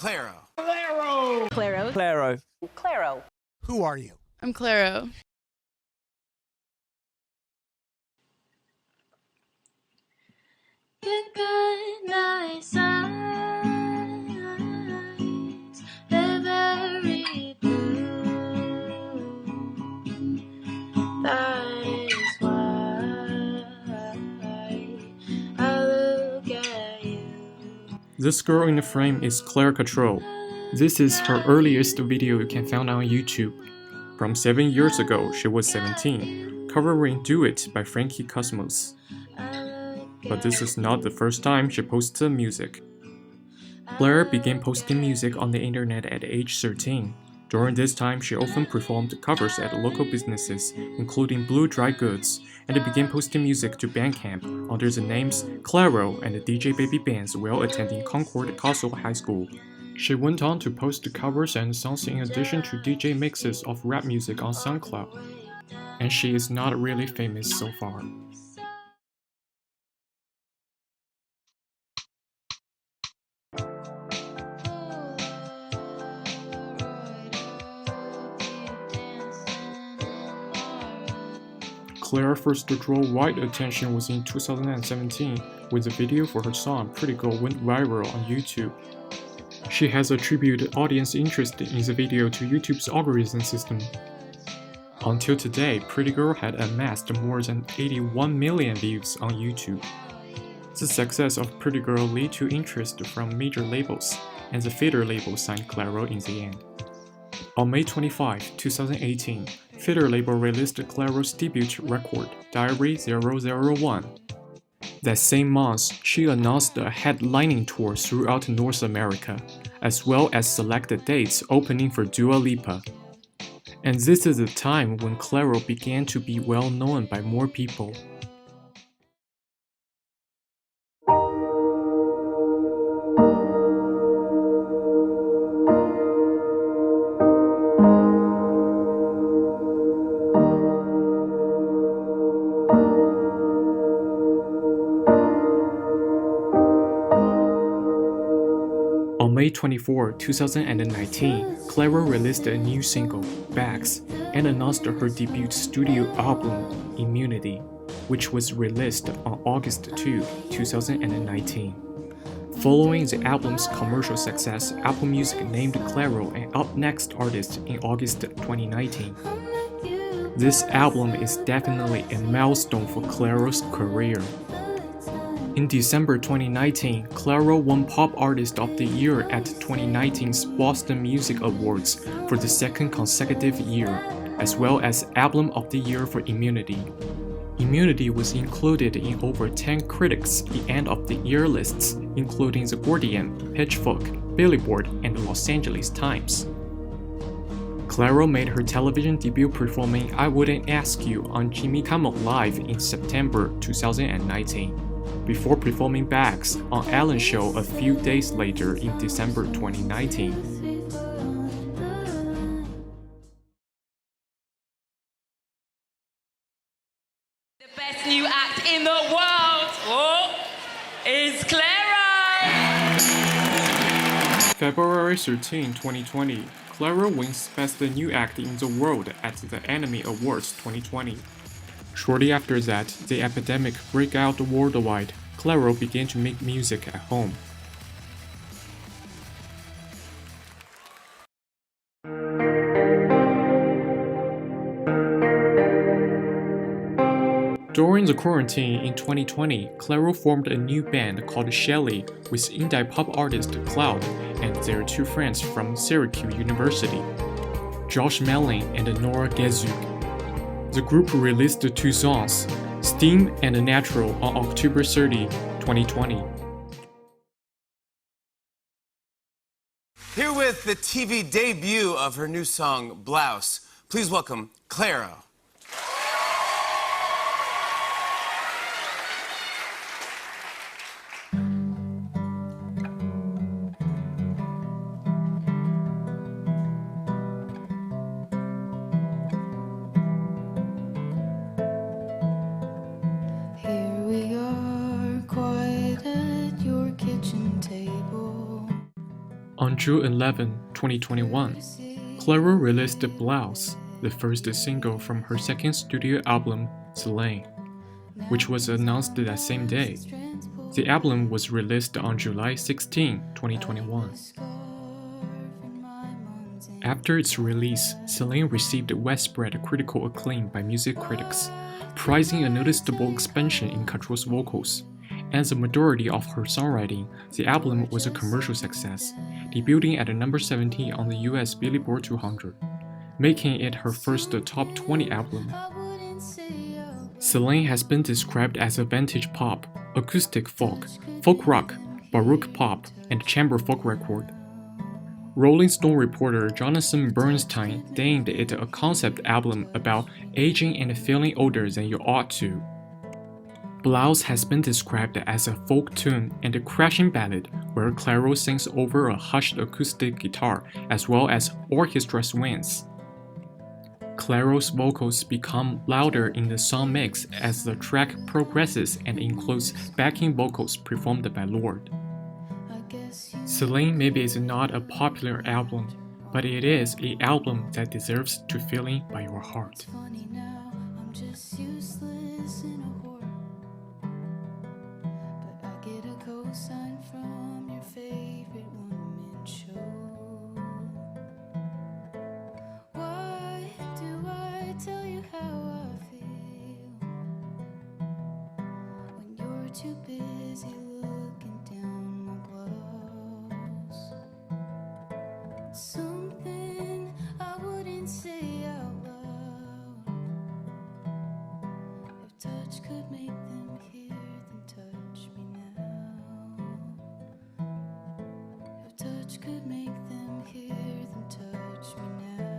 Clairo. Clairo! Clairo. Clairo. Clairo. Who are you? I'm Clairo. Good night, eyes, they're very blue. That is why I look at you. This girl in the frame is Claire Control. This is her earliest video you can find on YouTube. From 7 years ago, she was 17, covering Do It by Frankie Cosmos. But this is not the first time she posted music. Claire began posting music on the internet at age 13. During this time, she often performed covers at local businesses, including Blue Dry Goods, and began posting music to Bandcamp under the names Clairo and DJ Baby Bands while attending Concord Castle High School. She went on to post covers and songs in addition to DJ mixes of rap music on SoundCloud. And she is not really famous so far. Claire first drew wide attention was in 2017 when the video for her song Pretty Girl went viral on YouTube. She has attributed audience interest in the video to YouTube's algorithm system. Until today, Pretty Girl had amassed more than 81 million views on YouTube. The success of Pretty Girl led to interest from major labels, and the Fader label signed Clairo in the end. On May 25, 2018, Fader label released Clairo's debut record, Diary 001. That same month, she announced a headlining tour throughout North America, as well as selected dates opening for Dua Lipa. And this is the time when Clairo began to be well known by more people. On May 24, 2019, Clairo released a new single, Bags, and announced her debut studio album, Immunity, which was released on August 2, 2019. Following the album's commercial success, Apple Music named Clairo an Up Next artist in August 2019. This album is definitely a milestone for Clairo's career. In December 2019, Clairo won Pop Artist of the Year at 2019's Boston Music Awards for the second consecutive year, as well as Album of the Year for Immunity. Immunity was included in over 10 critics' End of the Year lists, including The Guardian, Pitchfork, Billboard, and the Los Angeles Times. Clairo made her television debut performing I Wouldn't Ask You on Jimmy Kimmel Live in September 2019. Before performing Bags on Ellen's show a few days later in December 2019. The best new act in the world is Clairo! February 13, 2020, Clairo wins Best New Act in the World at the Anime Awards 2020. Shortly after that, the epidemic broke out worldwide. Clairo began to make music at home. During the quarantine in 2020, Clairo formed a new band called Shelly with indie pop artist Cloud and their two friends from Syracuse University, Josh Mellin and Nora Gezuk. The group released two songs, Steam and Natural, on October 30, 2020. Here with the TV debut of her new song, Blouse, please welcome Clairo. On June 11, 2021, Clairo released Blouse, the first single from her second studio album, Selene, which was announced that same day. The album was released on July 16, 2021. After its release, Selene received widespread critical acclaim by music critics, prizing a noticeable expansion in Control's vocals. As a majority of her songwriting, the album was a commercial success, debuting at number 17 on the US Billboard 200, making it her first top 20 album. Selene has been described as a vintage pop, acoustic folk, folk rock, baroque pop, and chamber folk record. Rolling Stone reporter Jonathan Bernstein deemed it a concept album about aging and feeling older than you ought to. Blouse has been described as a folk tune and a crashing ballad where Clairo sings over a hushed acoustic guitar as well as orchestra swings. Clairo's vocals become louder in the song mix as the track progresses and includes backing vocals performed by Lorde. Selene maybe is not a popular album, but it is an album that deserves to feeling by your heart. Too busy looking down my blouse. Something I wouldn't say out loud. If touch could make them hear, then touch me now. If touch could make them hear, then touch me now.